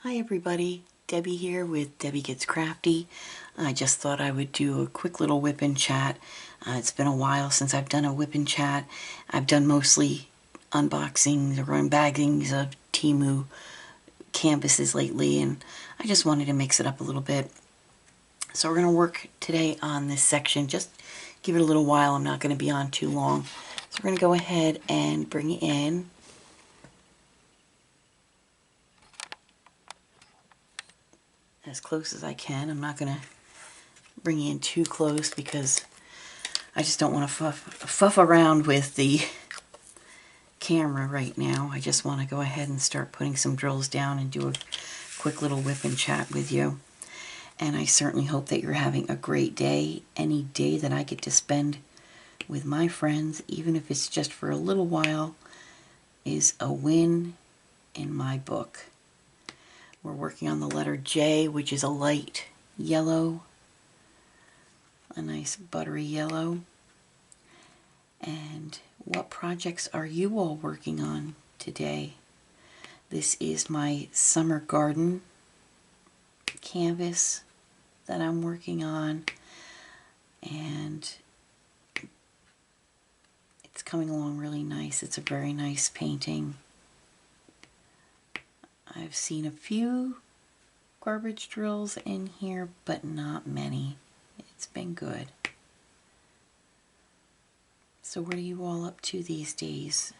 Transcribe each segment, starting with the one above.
Hi everybody, Debbie here with Debbie Gets Crafty. I just thought I would do a quick little whip and chat. It's been a while since I've done a whip and chat. I've done mostly unboxings or unbaggings of Temu canvases lately, and I just wanted to mix it up a little bit. So we're going to work today on this section. Just give it a little while. I'm not going to be on too long. So we're going to go ahead and bring it in. As close as I can. I'm not going to bring you in too close because I just don't want to fuff around with the camera right now. I just want to go ahead and start putting some drills down and do a quick little whip and chat with you. And I certainly hope that you're having a great day. Any day that I get to spend with my friends, even if it's just for a little while, is a win in my book. We're working on the letter J, which is a light yellow, a nice buttery yellow. And what projects are you all working on today? This is my summer garden canvas that I'm working on, and it's coming along really nice. It's a very nice painting. I've seen a few garbage drills in here, but not many. It's been good. So what are you all up to these days?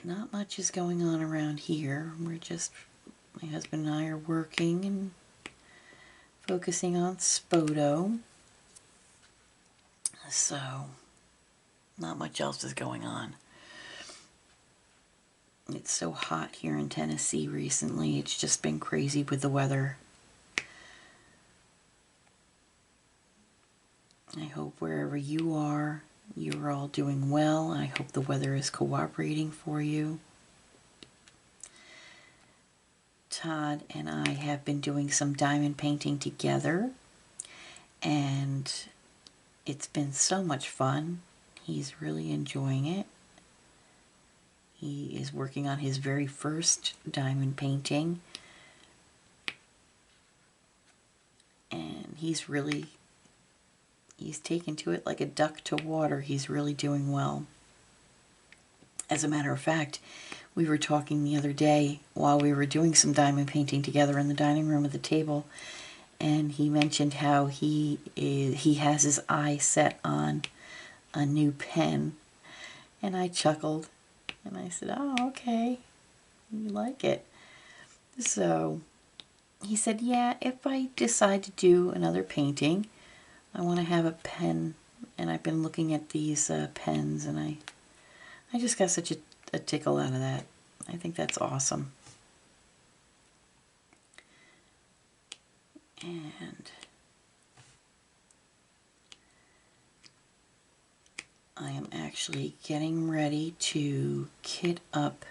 Not much is going on around here. My husband and I are working and focusing on Spoto. So, not much else is going on. It's so hot here in Tennessee recently. It's just been crazy with the weather. I hope wherever you are, you're all doing well. I hope the weather is cooperating for you. Todd and I have been doing some diamond painting together, and it's been so much fun. He's really enjoying it. He is working on his very first diamond painting, and he's taken to it like a duck to water. He's really doing well. As a matter of fact, we were talking the other day while we were doing some diamond painting together in the dining room at the table, and he mentioned how he has his eye set on a new pen, and I chuckled and I said, "Oh, okay, you like it." So he said, "Yeah, if I decide to do another painting, I want to have a pen." And I've been looking at these pens, and I just got such a tickle out of that. I think that's awesome. And I am actually getting ready to kit up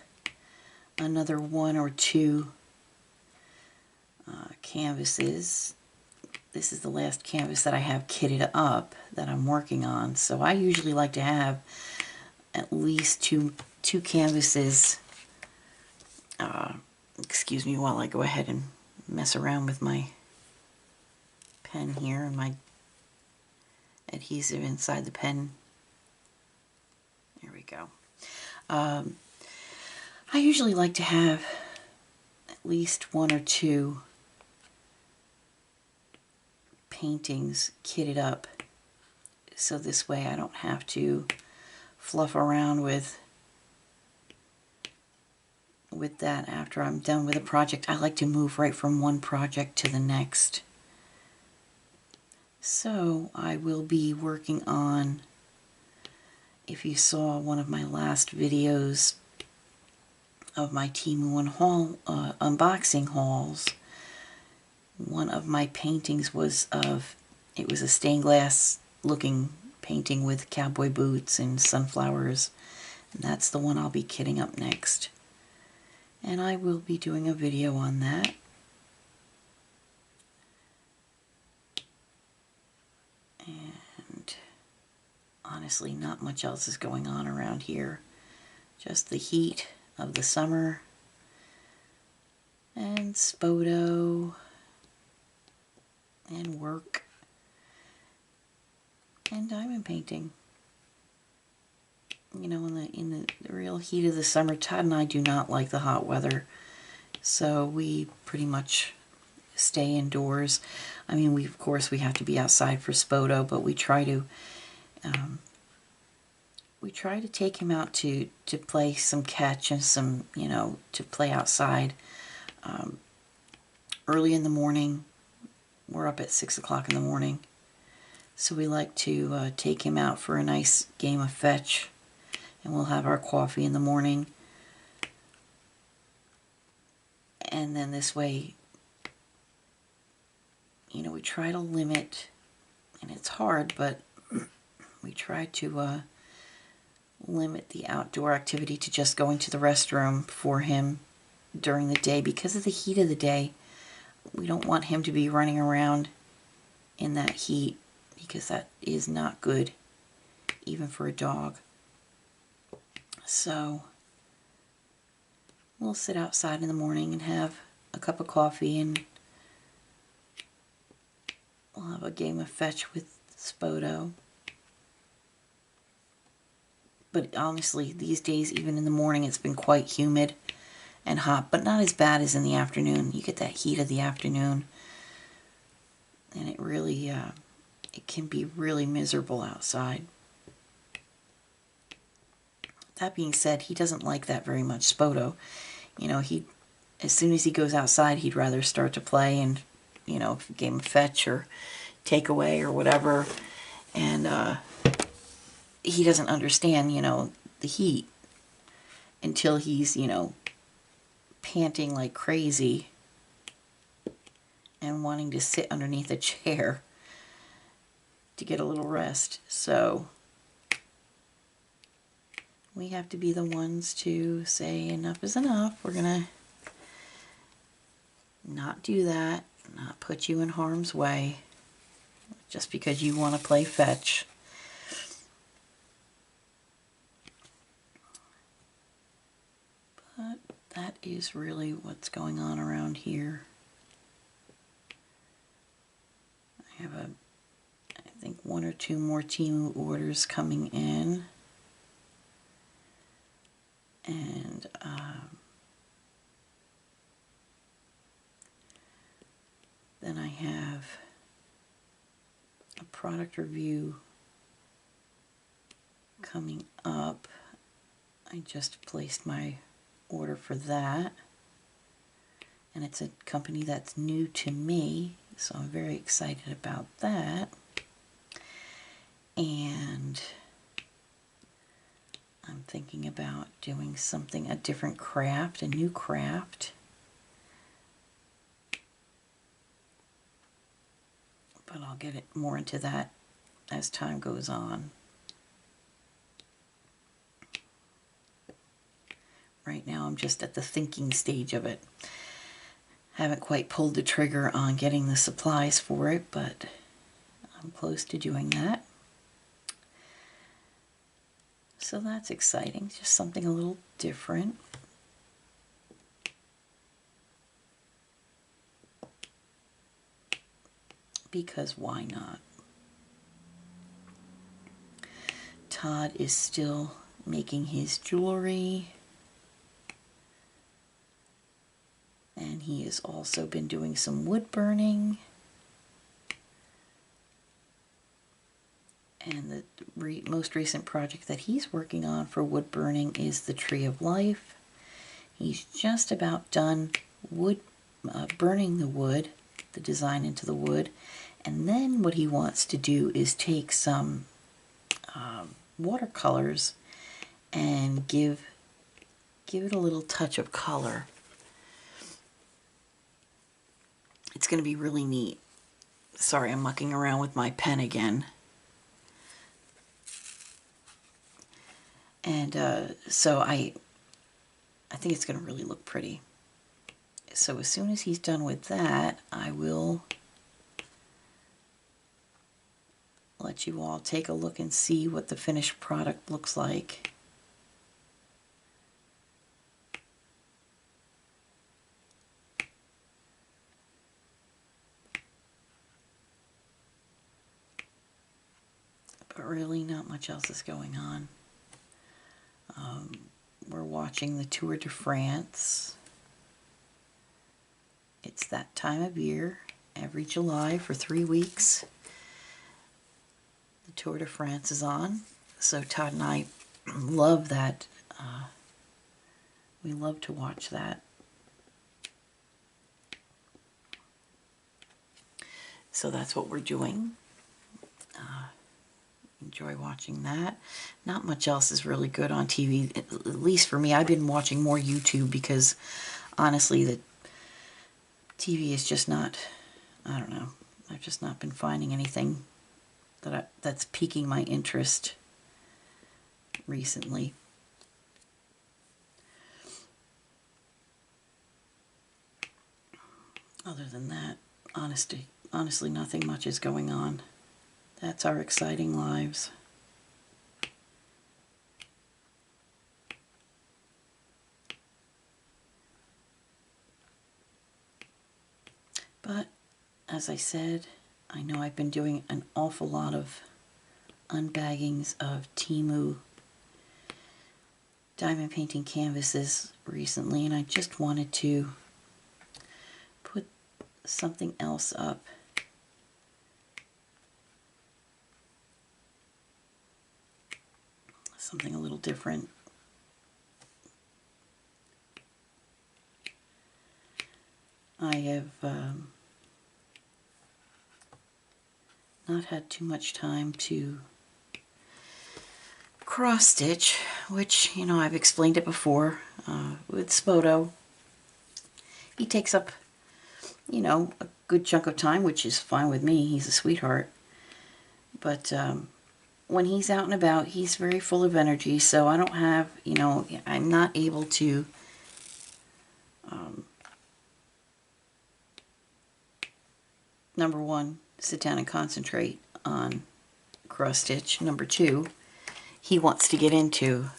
another one or two canvases. This is the last canvas that I have kitted up that I'm working on. So I usually like to have at least two canvases. Excuse me while I go ahead and mess around with my pen here and my adhesive inside the pen. There we go. I usually like to have at least one or two paintings kitted up, so this way I don't have to fluff around with that after I'm done with a project. I like to move right from one project to the next. So I will be working on, if you saw one of my last videos of my Temu unboxing hauls, one of my paintings was it was a stained glass looking painting with cowboy boots and sunflowers, and that's the one I'll be kitting up next. And I will be doing a video on that. And honestly, not much else is going on around here. Just the heat of the summer and Spoto and work and diamond painting. You know, in the real heat of the summer, Todd and I do not like the hot weather, so we pretty much stay indoors. I mean, of course we have to be outside for Spoto, but we try to take him out to play some catch and some, you know, to play outside. Early in the morning, we're up at 6 o'clock in the morning, so we like to take him out for a nice game of fetch, and we'll have our coffee in the morning. And then this way, you know, we try to limit, and it's hard, but we try to limit the outdoor activity to just going to the restroom for him during the day. Because of the heat of the day, we don't want him to be running around in that heat, because that is not good, even for a dog. So we'll sit outside in the morning and have a cup of coffee, and we'll have a game of fetch with Spoto. But honestly, these days, even in the morning, it's been quite humid and hot, but not as bad as in the afternoon. You get that heat of the afternoon, and it really, it can be really miserable outside. That being said, he doesn't like that very much, Spoto. You know, as soon as he goes outside, he'd rather start to play and, you know, game of fetch or takeaway or whatever. And he doesn't understand, you know, the heat until he's, you know, panting like crazy and wanting to sit underneath a chair to get a little rest. So we have to be the ones to say enough is enough. We're gonna not do that, not put you in harm's way just because you want to play fetch. But that is really what's going on around here. I have I think 1 or 2 more Temu orders coming in. And then I have a product review coming up. I just placed my order for that, and it's a company that's new to me, so I'm very excited about that. And I'm thinking about doing something, a different craft, a new craft. But I'll get it more into that as time goes on. Right now I'm just at the thinking stage of it. Haven't quite pulled the trigger on getting the supplies for it, but I'm close to doing that. So that's exciting, just something a little different. Because why not? Todd is still making his jewelry. And he has also been doing some wood burning. And the most recent project that he's working on for wood burning is the Tree of Life. He's just about done burning the wood, the design into the wood. And then what he wants to do is take some watercolors and give it a little touch of color. It's going to be really neat. Sorry, I'm mucking around with my pen again. And so I think it's going to really look pretty. So as soon as he's done with that, I will let you all take a look and see what the finished product looks like. But really, not much else is going on. We're watching the Tour de France. It's that time of year, every July for 3 weeks. The Tour de France is on. So Todd and I love that. We love to watch that. So that's what we're doing. Enjoy watching that. Not much else is really good on TV, at least for me. I've been watching more YouTube because honestly the TV is just not, I don't know, I've just not been finding anything that's piquing my interest recently. Other than that, honestly nothing much is going on. That's our exciting lives. But, as I said, I know I've been doing an awful lot of unbaggings of Temu diamond painting canvases recently, and I just wanted to put something else up. Something a little different. I have not had too much time to cross stitch, which, you know, I've explained it before with Spoto. He takes up, you know, a good chunk of time, which is fine with me. He's a sweetheart. But when he's out and about, he's very full of energy, so I don't have, you know, I'm not able to number one, sit down and concentrate on cross stitch. Number two, he wants to get into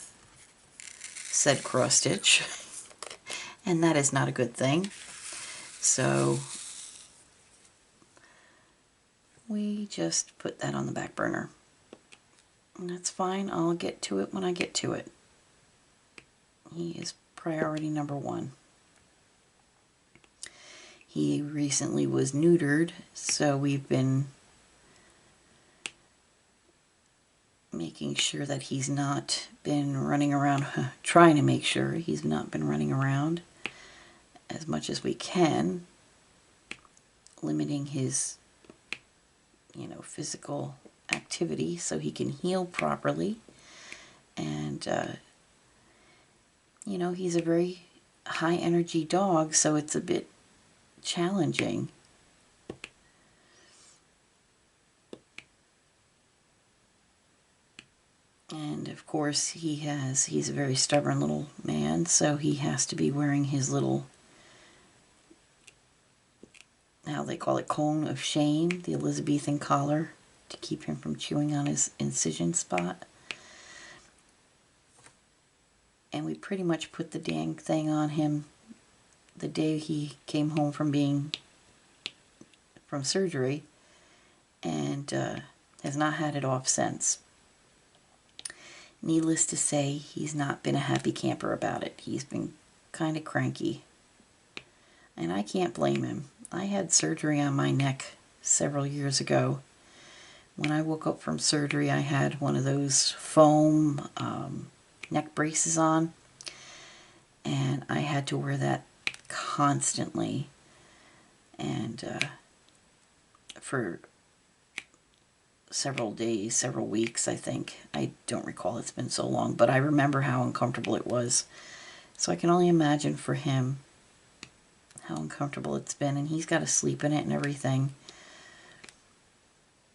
said cross stitch, and that is not a good thing. So we just put that on the back burner. And that's fine. I'll get to it when I get to it. He is priority number one. He recently was neutered, so we've been making sure that he's not been running around, trying to make sure he's not been running around as much as we can, limiting his, you know, physical activity so he can heal properly. And you know, he's a very high energy dog, so it's a bit challenging. And of course he's a very stubborn little man, so he has to be wearing his little, how they call it, cone of shame, the Elizabethan collar, to keep him from chewing on his incision spot. And we pretty much put the dang thing on him the day he came home from surgery, and has not had it off since. Needless to say, he's not been a happy camper about it. He's been kind of cranky. And I can't blame him. I had surgery on my neck several years ago. When I woke up from surgery, I had one of those foam neck braces on, and I had to wear that constantly, and for several days, several weeks, I think. I don't recall, it's been so long, but I remember how uncomfortable it was. So I can only imagine for him how uncomfortable it's been, and he's got to sleep in it and everything.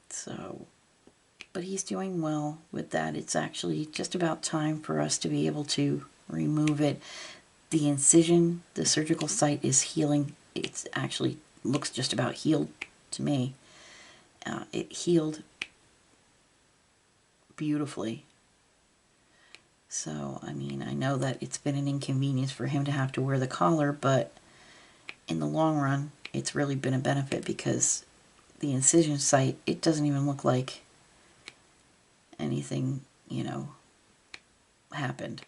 So, but he's doing well with that. It's actually just about time for us to be able to remove it. The incision, the surgical site is healing. It's actually looks just about healed to me. It healed beautifully. So, I mean, I know that it's been an inconvenience for him to have to wear the collar, but in the long run, it's really been a benefit, because the incision site, it doesn't even look like anything, you know, happened.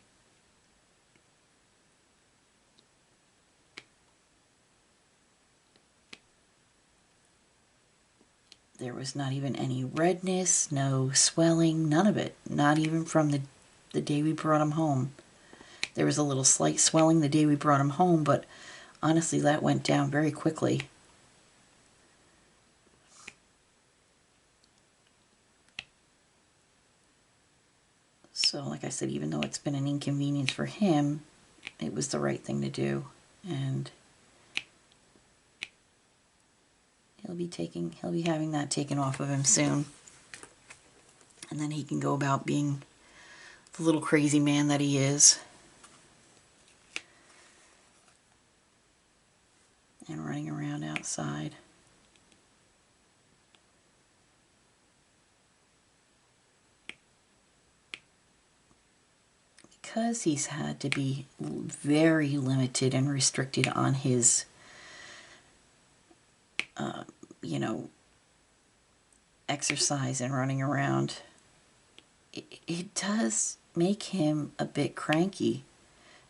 There was not even any redness, no swelling, none of it. Not even from the day we brought him home. There was a little slight swelling the day we brought him home, but honestly, that went down very quickly. So, like I said, even though it's been an inconvenience for him, it was the right thing to do. And he'll be having that taken off of him soon. And then he can go about being the little crazy man that he is. And running around outside. Because he's had to be very limited and restricted on his, you know, exercise and running around, it does make him a bit cranky.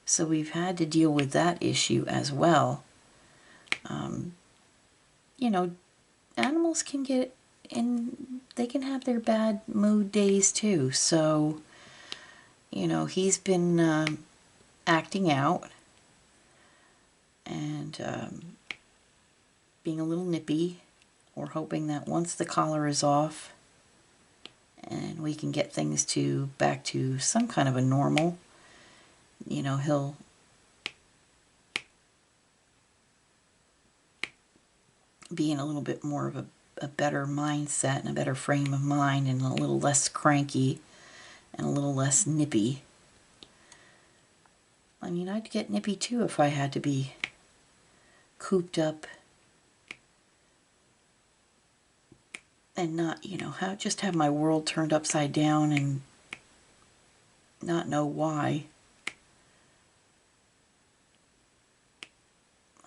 So we've had to deal with that issue as well. You know, animals can get in, they can have their bad mood days too. So, you know, he's been acting out and being a little nippy. We're hoping that once the collar is off and we can get things back to some kind of a normal, you know, he'll be in a little bit more of a better mindset and a better frame of mind and a little less cranky and a little less nippy. I mean, I'd get nippy too if I had to be cooped up and not, you know, just have my world turned upside down and not know why.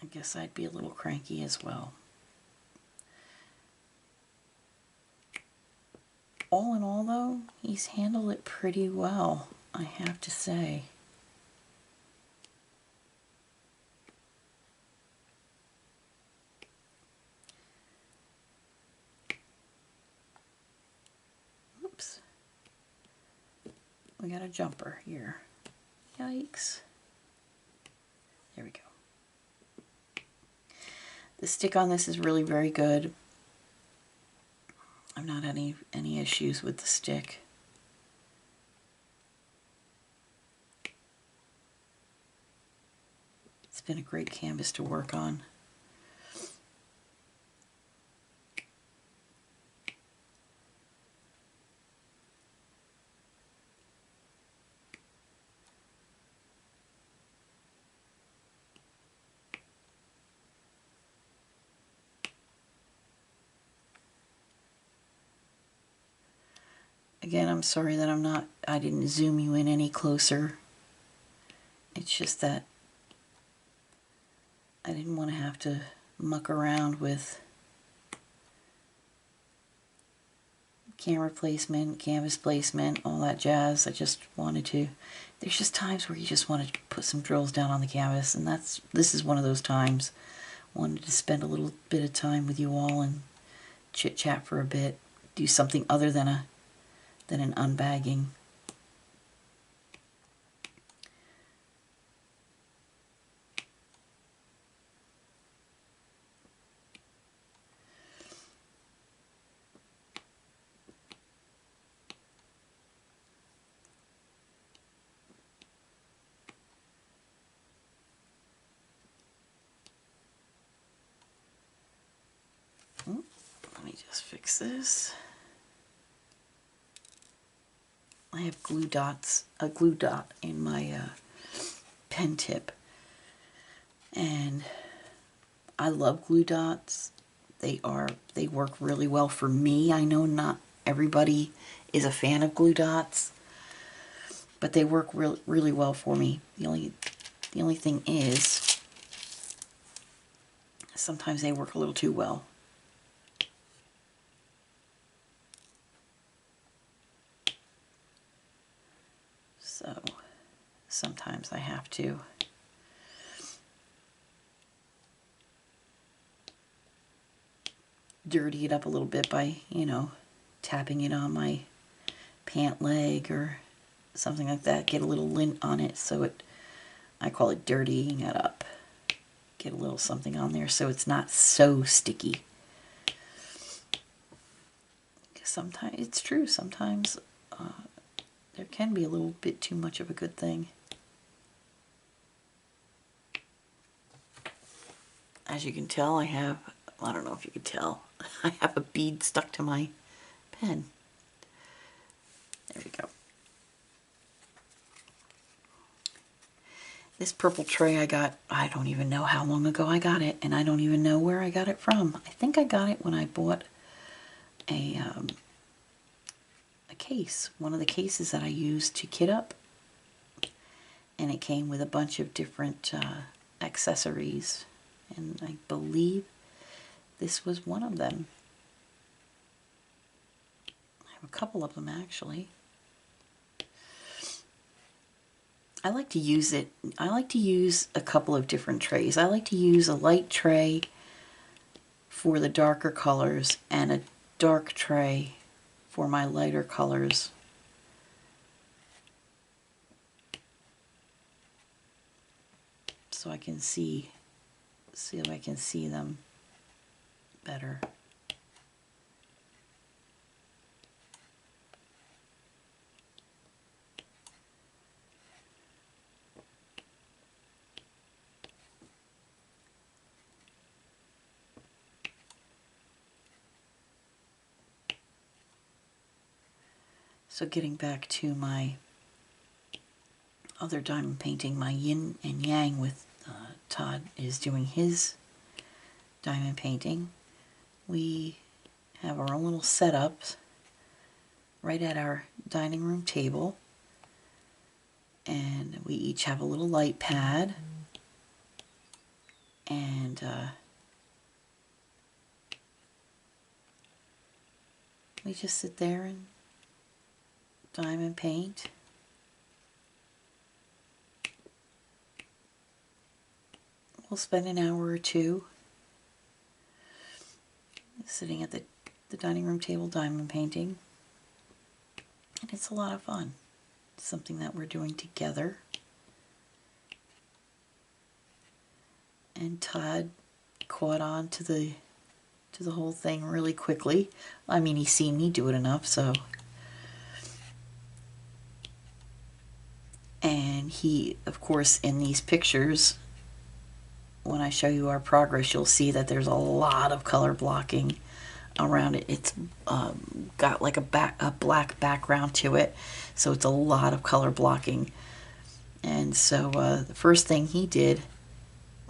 I guess I'd be a little cranky as well. All in all, though, he's handled it pretty well, I have to say. Oops. We got a jumper here. Yikes. There we go. The stick on this is really very good. I've not had any issues with the stick. It's been a great canvas to work on. Again, I'm sorry that I didn't zoom you in any closer. It's just that I didn't want to have to muck around with camera placement, canvas placement, all that jazz. I just wanted to, there's just times where you just want to put some drills down on the canvas, and this is one of those times. Wanted to spend a little bit of time with you all and chit chat for a bit, do something other than an unbagging. Let me just fix this. I have a glue dot in my pen tip, and I love glue dots. They work really well for me. I know not everybody is a fan of glue dots, but they work really well for me. The only thing is, sometimes they work a little too well. sometimes I have to dirty it up a little bit by, you know, tapping it on my pant leg or something like that. Get a little lint on it so it, I call it dirtying it up. Get a little something on there so it's not so sticky. Sometimes, it's true, sometimes there can be a little bit too much of a good thing. As you can tell, I have, I don't know if you can tell, I have a bead stuck to my pen. There we go. This purple tray I got, I don't even know how long ago I got it, and I don't even know where I got it from. I think I got it when I bought a case, one of the cases that I used to kit up, and it came with a bunch of different accessories, and I believe this was one of them. I have a couple of them actually. I like to use it, I like to use a couple of different trays. I like to use a light tray for the darker colors and a dark tray for my lighter colors. So I can see if I can see them better. So getting back to my other diamond painting, my yin and yang with Todd is doing his diamond painting. We have our own little setups right at our dining room table, and we each have a little light pad, and we just sit there and diamond paint. We'll spend an hour or two sitting at the dining room table diamond painting, and it's a lot of fun. It's something that we're doing together. And Todd caught on to the whole thing really quickly. I mean, he's seen me do it enough, so. And he, of course, in these pictures, when I show you our progress, you'll see that there's a lot of color blocking around it. It's got like a black background to it, so it's a lot of color blocking. And so the first thing he did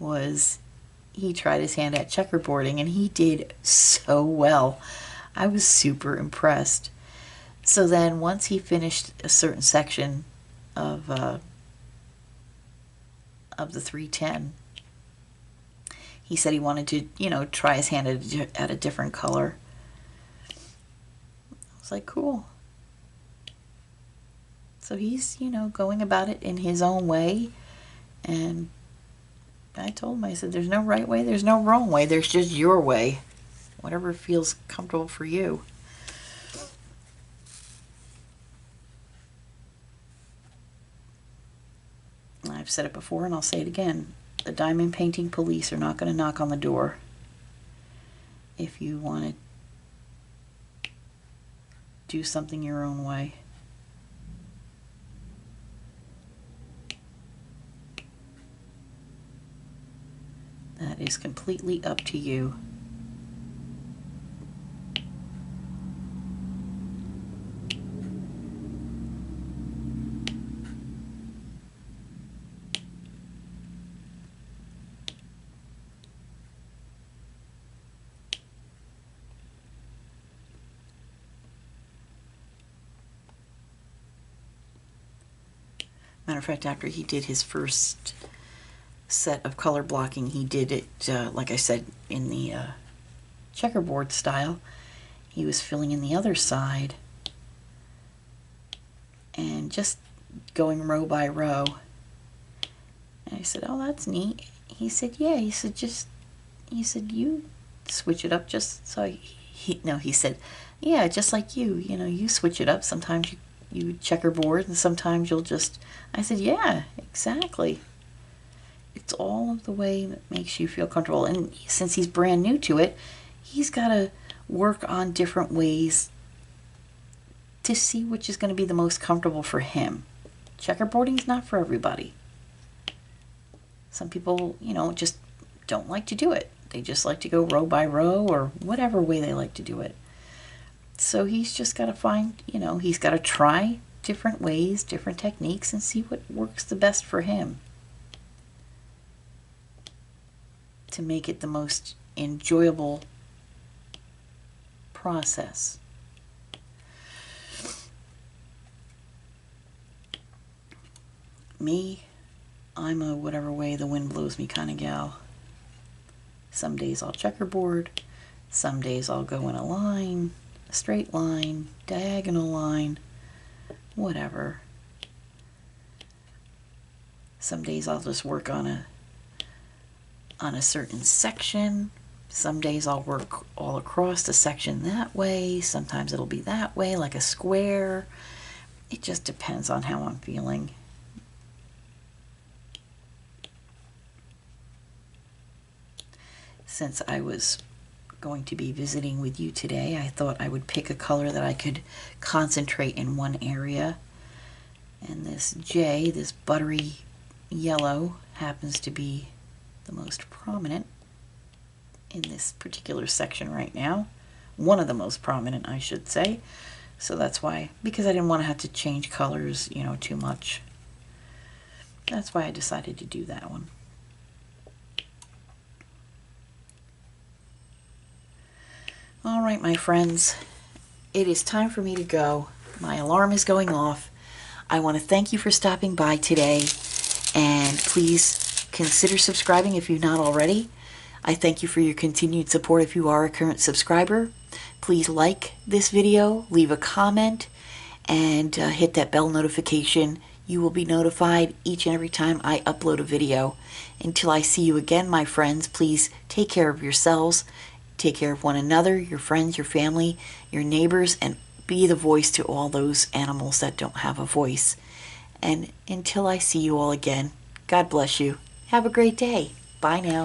was he tried his hand at checkerboarding, and he did so well. I was super impressed. So then once he finished a certain section of the 310, he said he wanted to, you know, try his hand at a different color. I was like, cool. So he's, you know, going about it in his own way. And I told him, I said, there's no right way, there's no wrong way, there's just your way. Whatever feels comfortable for you. I've said it before and I'll say it again. The diamond painting police are not going to knock on the door. If you want to do something your own way. That is completely up to you. Matter of fact, after he did his first set of color blocking, he did it, like I said, in the checkerboard style. He was filling in the other side and just going row by row. And I said, oh, that's neat. He said, yeah. He said, you switch it up just so he said, yeah, just like you you switch it up. Sometimes you checkerboard and sometimes you'll just, I said, yeah, exactly. It's all of the way that makes you feel comfortable. And since he's brand new to it, he's got to work on different ways to see which is going to be the most comfortable for him. Checkerboarding's not for everybody. Some people, just don't like to do it. They just like to go row by row or whatever way they like to do it. So he's just got to find, he's got to try different ways, different techniques, and see what works the best for him to make it the most enjoyable process. Me, I'm a whatever way the wind blows me kind of gal. Some days I'll checkerboard, some days I'll go in a line, a straight line, diagonal line, whatever. Some days I'll just work on a certain section. Some days I'll work all across the section that way. Sometimes it'll be that way, like a square. It just depends on how I'm feeling. Since I was going to be visiting with you today, I thought I would pick a color that I could concentrate in one area. And this J, this buttery yellow, happens to be the most prominent in this particular section right now. One of the most prominent, I should say. So that's why, because I didn't want to have to change colors, too much. That's why I decided to do that one. All right, my friends, it is time for me to go. My alarm is going off. I want to thank you for stopping by today, and please consider subscribing if you've not already. I thank you for your continued support if you are a current subscriber. Please like this video, leave a comment, and hit that bell notification. You will be notified each and every time I upload a video. Until I see you again, my friends, please take care of yourselves. Take care of one another, your friends, your family, your neighbors, and be the voice to all those animals that don't have a voice. And until I see you all again, God bless you. Have a great day. Bye now.